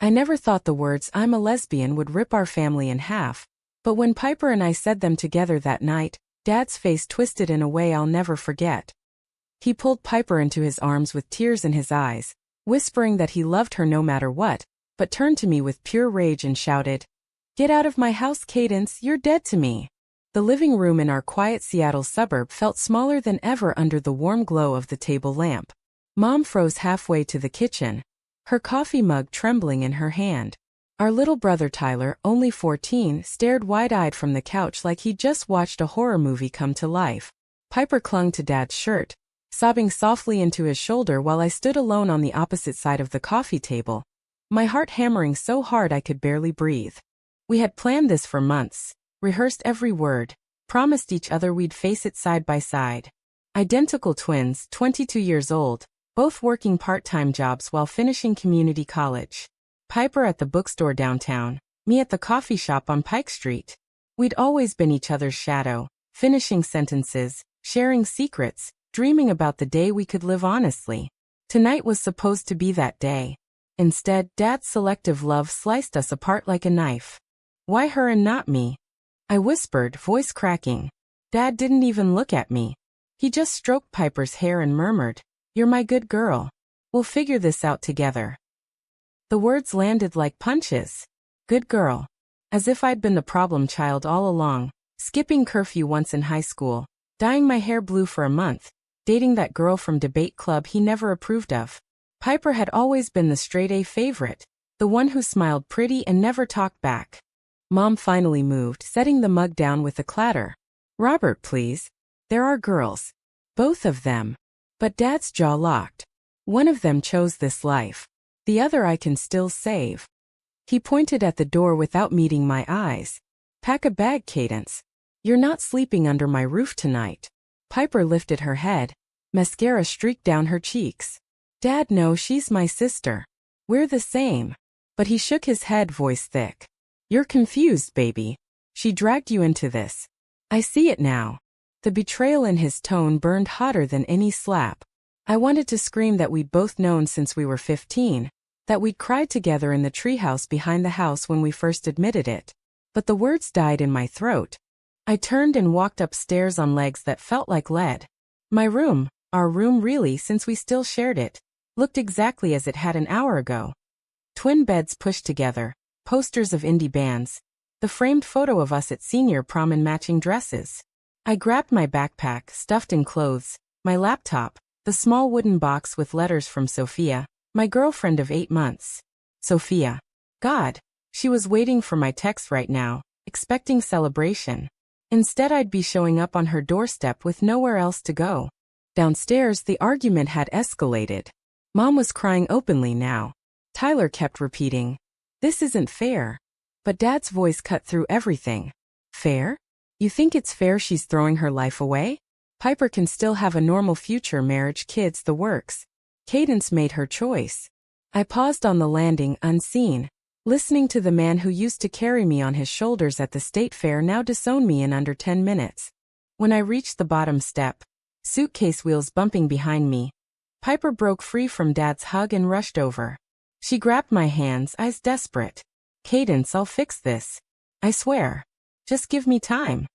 I never thought the words "I'm a lesbian" would rip our family in half, but when Piper and I said them together that night, Dad's face twisted in a way I'll never forget. He pulled Piper into his arms with tears in his eyes, whispering that he loved her no matter what, but turned to me with pure rage and shouted, "Get out of my house, Cadence, you're dead to me." The living room in our quiet Seattle suburb felt smaller than ever under the warm glow of the table lamp. Mom froze halfway to the kitchen, her coffee mug trembling in her hand. Our little brother Tyler, only 14, stared wide-eyed from the couch like he'd just watched a horror movie come to life. Piper clung to Dad's shirt, sobbing softly into his shoulder while I stood alone on the opposite side of the coffee table, my heart hammering so hard I could barely breathe. We had planned this for months, rehearsed every word, promised each other we'd face it side by side. Identical twins, 22 years old, both working part-time jobs while finishing community college. Piper at the bookstore downtown, me at the coffee shop on Pike Street. We'd always been each other's shadow, finishing sentences, sharing secrets, dreaming about the day we could live honestly. Tonight was supposed to be that day. Instead, Dad's selective love sliced us apart like a knife. Why her and not me? I whispered, voice cracking. Dad didn't even look at me. He just stroked Piper's hair and murmured, "You're my good girl. We'll figure this out together." The words landed like punches. Good girl. As if I'd been the problem child all along, skipping curfew once in high school, dyeing my hair blue for a month, dating that girl from debate club he never approved of. Piper had always been the straight-A favorite, the one who smiled pretty and never talked back. Mom finally moved, setting the mug down with a clatter. "Robert, please. There are girls. Both of them." But Dad's jaw locked. One of them chose this life. The other I can still save. He pointed at the door without meeting my eyes. "Pack a bag, Cadence. You're not sleeping under my roof tonight." Piper lifted her head. Mascara streaked down her cheeks. "Dad, no, she's my sister. We're the same." But he shook his head, voice thick. "You're confused, baby. She dragged you into this. I see it now." The betrayal in his tone burned hotter than any slap. I wanted to scream that we'd both known since we were 15, that we'd cried together in the treehouse behind the house when we first admitted it. But the words died in my throat. I turned and walked upstairs on legs that felt like lead. My room, our room really since we still shared it, looked exactly as it had an hour ago. Twin beds pushed together, posters of indie bands, the framed photo of us at senior prom in matching dresses. I grabbed my backpack, stuffed in clothes, my laptop, the small wooden box with letters from Sophia, my girlfriend of 8 months. Sophia. God, she was waiting for my text right now, expecting celebration. Instead, I'd be showing up on her doorstep with nowhere else to go. Downstairs, the argument had escalated. Mom was crying openly now. Tyler kept repeating, "This isn't fair." But Dad's voice cut through everything. "Fair? You think it's fair she's throwing her life away? Piper can still have a normal future, marriage, kids, the works. Cadence made her choice." I paused on the landing, unseen, listening to the man who used to carry me on his shoulders at the state fair now disown me in under 10 minutes. When I reached the bottom step, suitcase wheels bumping behind me, Piper broke free from Dad's hug and rushed over. She grabbed my hands, eyes desperate. "Cadence, I'll fix this. I swear. Just give me time."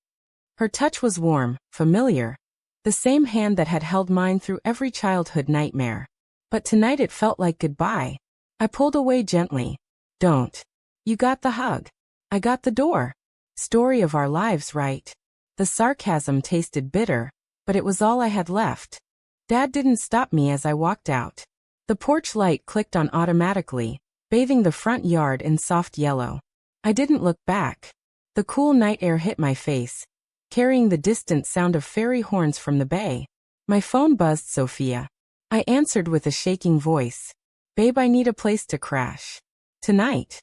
Her touch was warm, familiar. The same hand that had held mine through every childhood nightmare. But tonight it felt like goodbye. I pulled away gently. "Don't. You got the hug. I got the door. Story of our lives, right?" The sarcasm tasted bitter, but it was all I had left. Dad didn't stop me as I walked out. The porch light clicked on automatically, bathing the front yard in soft yellow. I didn't look back. The cool night air hit my face, carrying the distant sound of ferry horns from the bay. My phone buzzed. "Sophia." I answered with a shaking voice. "Babe, I need a place to crash. Tonight."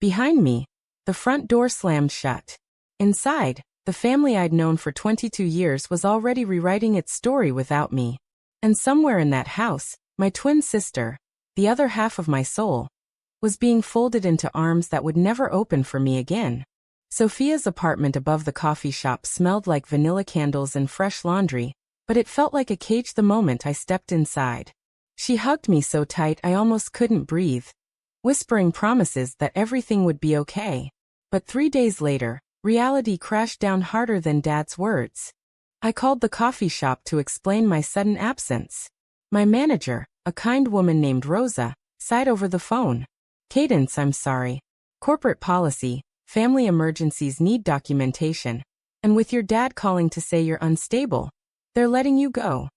Behind me, the front door slammed shut. Inside, the family I'd known for 22 years was already rewriting its story without me. And somewhere in that house, my twin sister, the other half of my soul, was being folded into arms that would never open for me again. Sophia's apartment above the coffee shop smelled like vanilla candles and fresh laundry, but it felt like a cage the moment I stepped inside. She hugged me so tight I almost couldn't breathe. whispering promises that everything would be okay. But 3 days later, reality crashed down harder than Dad's words. I called the coffee shop to explain my sudden absence. My manager, a kind woman named Rosa, sighed over the phone. "Cadence, I'm sorry. Corporate policy, family emergencies need documentation. And with your dad calling to say you're unstable, they're letting you go."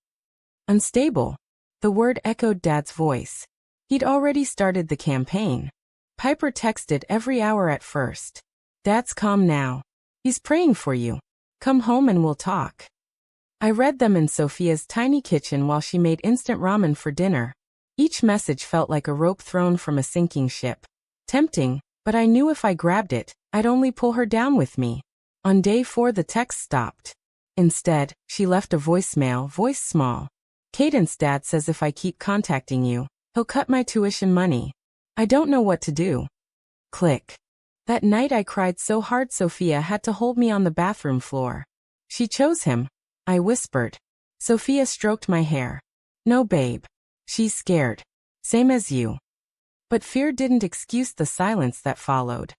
Unstable? The word echoed Dad's voice. He'd already started the campaign. Piper texted every hour at first. "Dad's calm now. He's praying for you. Come home and we'll talk." I read them in Sophia's tiny kitchen while she made instant ramen for dinner. Each message felt like a rope thrown from a sinking ship. Tempting, but I knew if I grabbed it, I'd only pull her down with me. On day 4 the text stopped. Instead, she left a voicemail, voice small. "Cadence, Dad says if I keep contacting you, he'll cut my tuition money. I don't know what to do." Click. That night I cried so hard Sophia had to hold me on the bathroom floor. "She chose him," I whispered. Sophia stroked my hair. "No, babe. She's scared. Same as you." But fear didn't excuse the silence that followed.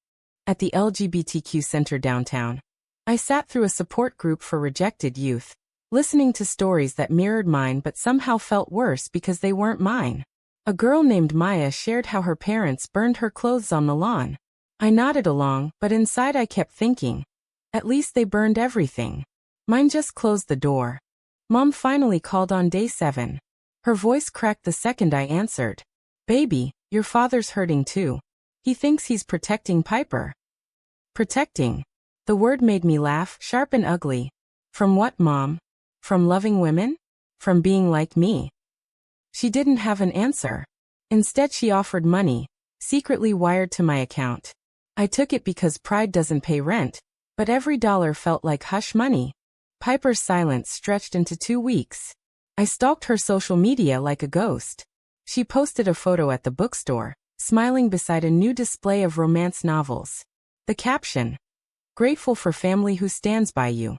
At the LGBTQ center downtown, I sat through a support group for rejected youth, listening to stories that mirrored mine but somehow felt worse because they weren't mine. A girl named Maya shared how her parents burned her clothes on the lawn. I nodded along, but inside I kept thinking, at least they burned everything. Mine just closed the door. Mom finally called on day 7. Her voice cracked the second I answered. "Baby, your father's hurting too. He thinks he's protecting Piper." Protecting? The word made me laugh, sharp and ugly. From what, Mom? From loving women? From being like me? She didn't have an answer. Instead she offered money, secretly wired to my account. I took it because pride doesn't pay rent, but every dollar felt like hush money. Piper's silence stretched into 2 weeks. I stalked her social media like a ghost. She posted a photo at the bookstore, smiling beside a new display of romance novels. The caption, "Grateful for family who stands by you."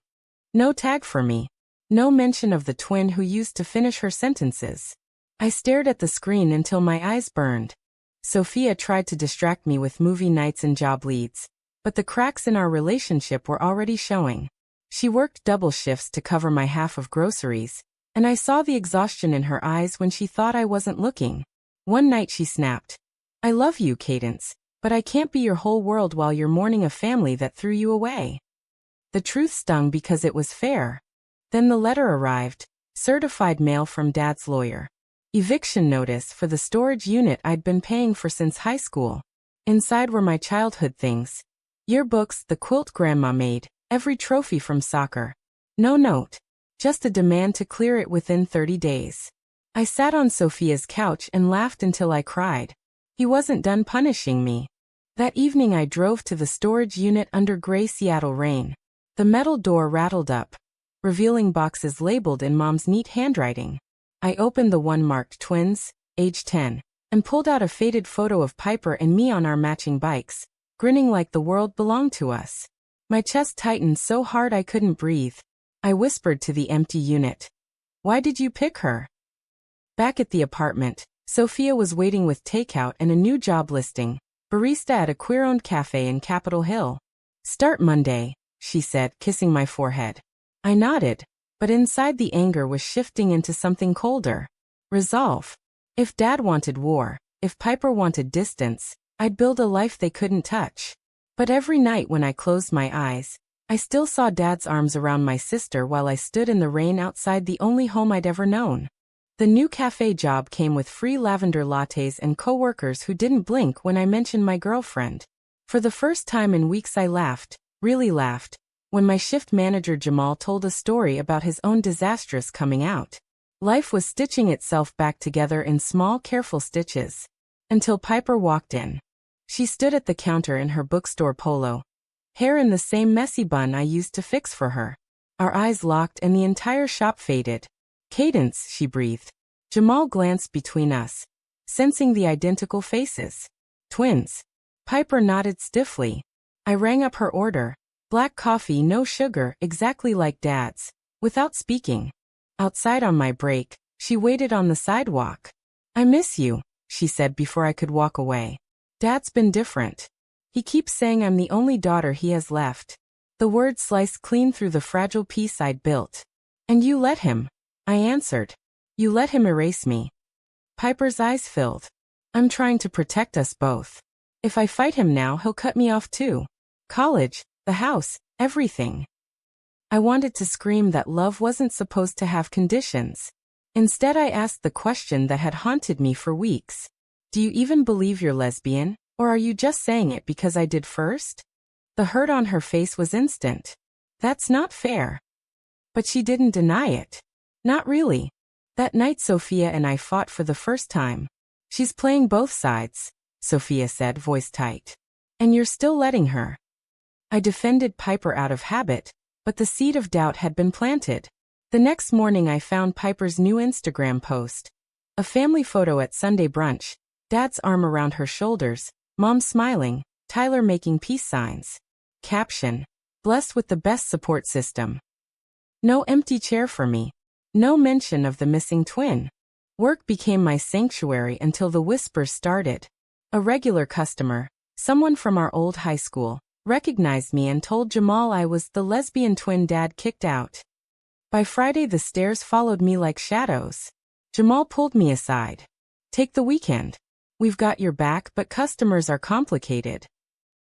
No tag for me. No mention of the twin who used to finish her sentences. I stared at the screen until my eyes burned. Sophia tried to distract me with movie nights and job leads, but the cracks in our relationship were already showing. She worked double shifts to cover my half of groceries, and I saw the exhaustion in her eyes when she thought I wasn't looking. One night she snapped, "I love you, Cadence, but I can't be your whole world while you're mourning a family that threw you away." The truth stung because it was fair. Then the letter arrived, certified mail from Dad's lawyer. Eviction notice for the storage unit I'd been paying for since high school. Inside were my childhood things. Yearbooks, the quilt Grandma made, every trophy from soccer. No note. Just a demand to clear it within 30 days. I sat on Sophia's couch and laughed until I cried. He wasn't done punishing me. That evening I drove to the storage unit under gray Seattle rain. The metal door rattled up, revealing boxes labeled in Mom's neat handwriting. I opened the one marked twins, age 10, and pulled out a faded photo of Piper and me on our matching bikes, grinning like the world belonged to us. My chest tightened so hard I couldn't breathe. I whispered to the empty unit, "Why did you pick her?" Back at the apartment, Sophia was waiting with takeout and a new job listing, barista at a queer-owned cafe in Capitol Hill. "Start Monday," she said, kissing my forehead. I nodded, but inside the anger was shifting into something colder. Resolve. If Dad wanted war, if Piper wanted distance, I'd build a life they couldn't touch. But every night when I closed my eyes, I still saw Dad's arms around my sister while I stood in the rain outside the only home I'd ever known. The new cafe job came with free lavender lattes and coworkers who didn't blink when I mentioned my girlfriend. For the first time in weeks I laughed, really laughed, when my shift manager Jamal told a story about his own disastrous coming out. Life was stitching itself back together in small, careful stitches. Until Piper walked in. She stood at the counter in her bookstore polo, hair in the same messy bun I used to fix for her. Our eyes locked and the entire shop faded. "Cadence," she breathed. Jamal glanced between us, sensing the identical faces. "Twins." Piper nodded stiffly. I rang up her order. Black coffee, no sugar, exactly like Dad's. Without speaking. Outside on my break, she waited on the sidewalk. "I miss you," she said before I could walk away. Dad's been different. He keeps saying I'm the only daughter he has left. The words sliced clean through the fragile peace I'd built. And you let him, I answered. You let him erase me. Piper's eyes filled. I'm trying to protect us both. If I fight him now, he'll cut me off too. College, the house, everything. I wanted to scream that love wasn't supposed to have conditions. Instead, I asked the question that had haunted me for weeks. Do you even believe you're lesbian, or are you just saying it because I did first? The hurt on her face was instant. That's not fair. But she didn't deny it. Not really. That night Sophia and I fought for the first time. She's playing both sides, Sophia said, voice tight. And you're still letting her. I defended Piper out of habit, but the seed of doubt had been planted. The next morning I found Piper's new Instagram post. A family photo at Sunday brunch, Dad's arm around her shoulders, Mom smiling, Tyler making peace signs. Caption: blessed with the best support system. No empty chair for me. No mention of the missing twin. Work became my sanctuary until the whispers started. A regular customer, someone from our old high school, recognized me and told Jamal I was the lesbian twin Dad kicked out. By Friday the stares followed me like shadows. Jamal pulled me aside. Take the weekend. We've got your back, but customers are complicated.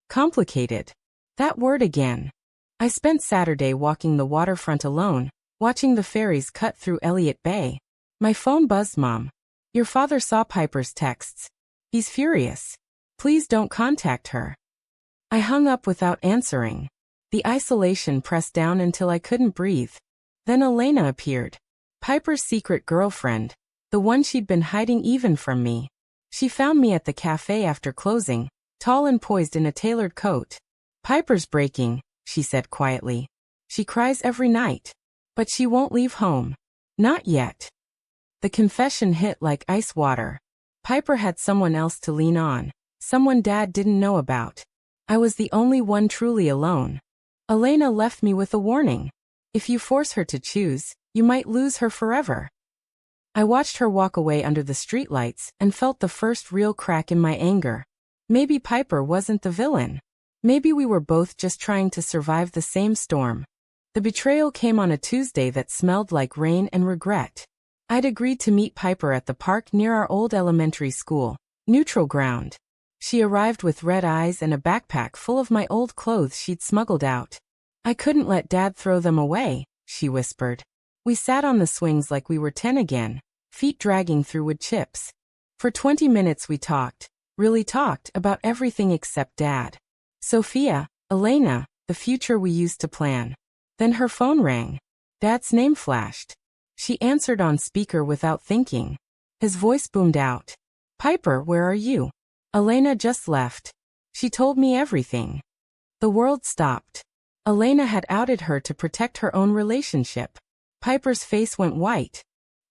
Complicated. That word again. I spent Saturday walking the waterfront alone, watching the ferries cut through Elliott Bay. My phone buzzed. Mom. Your father saw Piper's texts. He's furious. Please don't contact her. I hung up without answering. The isolation pressed down until I couldn't breathe. Then Elena appeared. Piper's secret girlfriend. The one she'd been hiding even from me. She found me at the cafe after closing, tall and poised in a tailored coat. Piper's breaking, she said quietly. She cries every night. But she won't leave home. Not yet. The confession hit like ice water. Piper had someone else to lean on, someone Dad didn't know about. I was the only one truly alone. Elena left me with a warning. If you force her to choose, you might lose her forever. I watched her walk away under the streetlights and felt the first real crack in my anger. Maybe Piper wasn't the villain. Maybe we were both just trying to survive the same storm. The betrayal came on a Tuesday that smelled like rain and regret. I'd agreed to meet Piper at the park near our old elementary school, neutral ground. She arrived with red eyes and a backpack full of my old clothes she'd smuggled out. I couldn't let Dad throw them away, she whispered. We sat on the swings like we were 10 again, feet dragging through wood chips. For 20 minutes we talked, really talked about everything except Dad. Sophia, Elena, the future we used to plan. Then her phone rang. Dad's name flashed. She answered on speaker without thinking. His voice boomed out. Piper, where are you? Elena just left. She told me everything. The world stopped. Elena had outed her to protect her own relationship. Piper's face went white.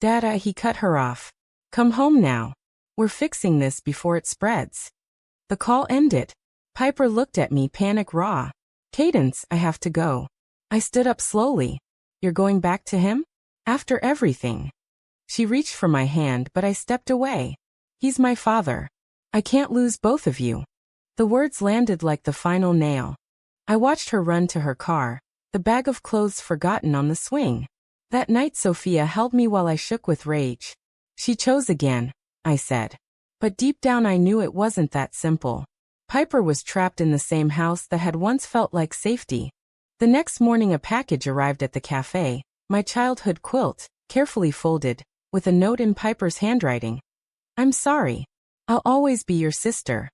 Dad, he cut her off. Come home now. We're fixing this before it spreads. The call ended. Piper looked at me, panic raw. Cadence, I have to go. I stood up slowly. You're going back to him? After everything. She reached for my hand, but I stepped away. He's my father. I can't lose both of you. The words landed like the final nail. I watched her run to her car, the bag of clothes forgotten on the swing. That night Sophia held me while I shook with rage. She chose again, I said. But deep down I knew it wasn't that simple. Piper was trapped in the same house that had once felt like safety. The next morning a package arrived at the cafe, my childhood quilt, carefully folded, with a note in Piper's handwriting. I'm sorry. I'll always be your sister.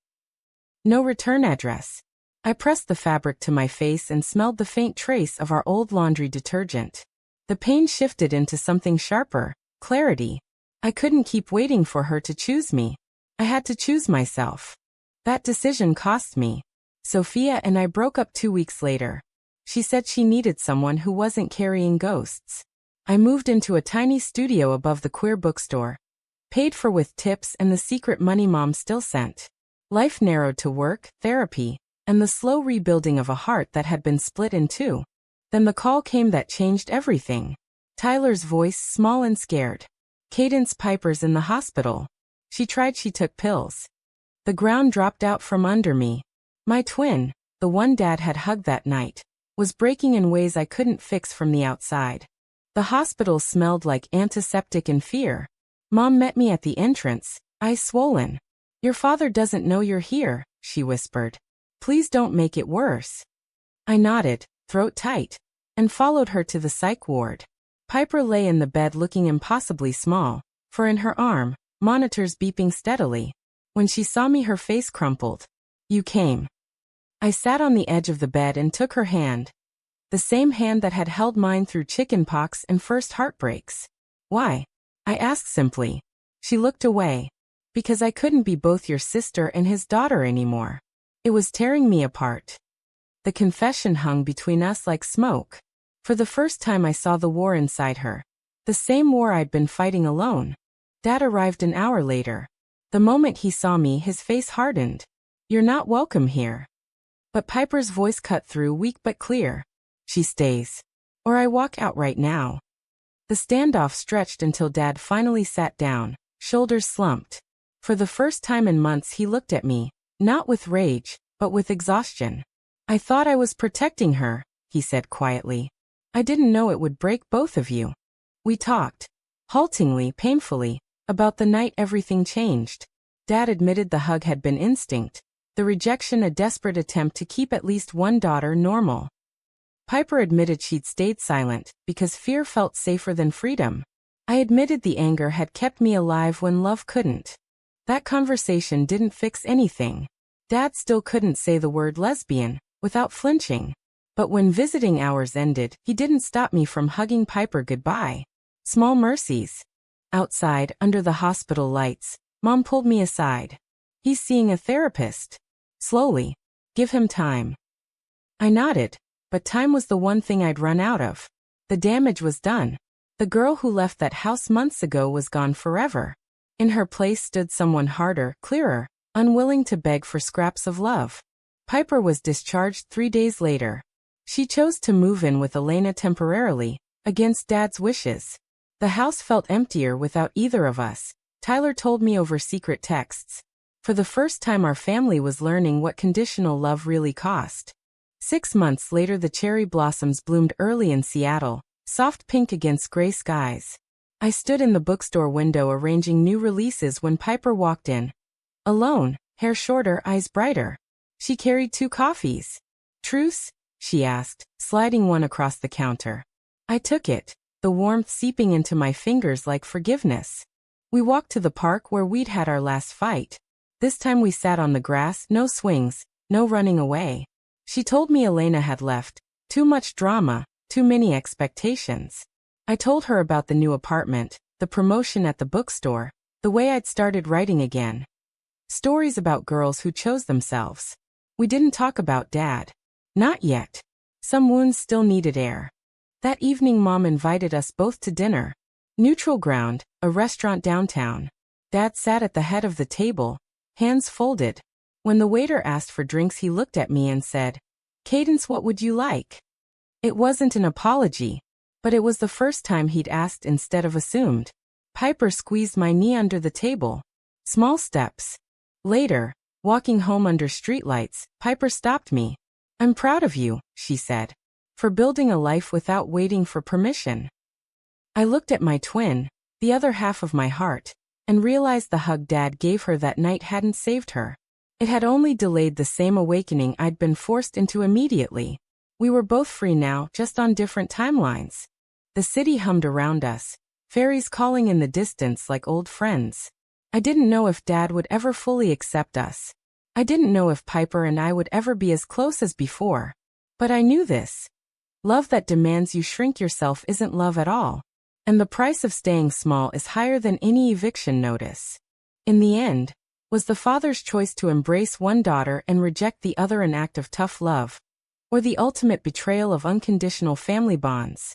No return address. I pressed the fabric to my face and smelled the faint trace of our old laundry detergent. The pain shifted into something sharper, clarity. I couldn't keep waiting for her to choose me. I had to choose myself. That decision cost me. Sophia and I broke up 2 weeks later. She said she needed someone who wasn't carrying ghosts. I moved into a tiny studio above the queer bookstore. Paid for with tips and the secret money Mom still sent. Life narrowed to work, therapy, and the slow rebuilding of a heart that had been split in two. Then the call came that changed everything. Tyler's voice, small and scared. Cadence, Piper's in the hospital. She took pills. The ground dropped out from under me. My twin, the one Dad had hugged that night, was breaking in ways I couldn't fix from the outside. The hospital smelled like antiseptic and fear. Mom met me at the entrance, eyes swollen. "Your father doesn't know you're here," she whispered. "Please don't make it worse." I nodded, throat tight, and followed her to the psych ward. Piper lay in the bed looking impossibly small, for in her arm, monitors beeping steadily. When she saw me, her face crumpled. "You came." I sat on the edge of the bed and took her hand. The same hand that had held mine through chickenpox and first heartbreaks. "Why?" I asked simply. She looked away. "Because I couldn't be both your sister and his daughter anymore. It was tearing me apart." The confession hung between us like smoke. For the first time I saw the war inside her. The same war I'd been fighting alone. Dad arrived an hour later. The moment he saw me, his face hardened. "You're not welcome here." But Piper's voice cut through, weak but clear. "She stays. Or I walk out right now." The standoff stretched until Dad finally sat down, shoulders slumped. For the first time in months he looked at me, not with rage, but with exhaustion. "I thought I was protecting her," he said quietly. "I didn't know it would break both of you." We talked, haltingly, painfully, about the night everything changed. Dad admitted the hug had been instinct, the rejection a desperate attempt to keep at least one daughter normal. Piper admitted she'd stayed silent because fear felt safer than freedom. I admitted the anger had kept me alive when love couldn't. That conversation didn't fix anything. Dad still couldn't say the word lesbian without flinching. But when visiting hours ended, he didn't stop me from hugging Piper goodbye. Small mercies. Outside, under the hospital lights, Mom pulled me aside. "He's seeing a therapist." Slowly. "Give him time." I nodded. But time was the one thing I'd run out of. The damage was done. The girl who left that house months ago was gone forever. In her place stood someone harder, clearer, unwilling to beg for scraps of love. Piper was discharged 3 days later. She chose to move in with Elena temporarily, against Dad's wishes. The house felt emptier without either of us, Tyler told me over secret texts. For the first time our family was learning what conditional love really cost. 6 months later the cherry blossoms bloomed early in Seattle, soft pink against gray skies. I stood in the bookstore window arranging new releases when Piper walked in. Alone, hair shorter, eyes brighter. She carried 2 coffees. "Truce?" she asked, sliding one across the counter. I took it, the warmth seeping into my fingers like forgiveness. We walked to the park where we'd had our last fight. This time we sat on the grass, no swings, no running away. She told me Elena had left. Too much drama, too many expectations. I told her about the new apartment, the promotion at the bookstore, the way I'd started writing again. Stories about girls who chose themselves. We didn't talk about Dad. Not yet. Some wounds still needed air. That evening Mom invited us both to dinner. Neutral Ground, a restaurant downtown. Dad sat at the head of the table, hands folded. When the waiter asked for drinks he looked at me and said, "Cadence, what would you like?" It wasn't an apology, but it was the first time he'd asked instead of assumed. Piper squeezed my knee under the table. Small steps. Later, walking home under streetlights, Piper stopped me. "I'm proud of you," she said, "for building a life without waiting for permission." I looked at my twin, the other half of my heart, and realized the hug Dad gave her that night hadn't saved her. It had only delayed the same awakening I'd been forced into immediately. We were both free now, just on different timelines. The city hummed around us, fairies calling in the distance like old friends. I didn't know if Dad would ever fully accept us. I didn't know if Piper and I would ever be as close as before. But I knew this. Love that demands you shrink yourself isn't love at all. And the price of staying small is higher than any eviction notice. In the end, was the father's choice to embrace one daughter and reject the other an act of tough love? Or the ultimate betrayal of unconditional family bonds?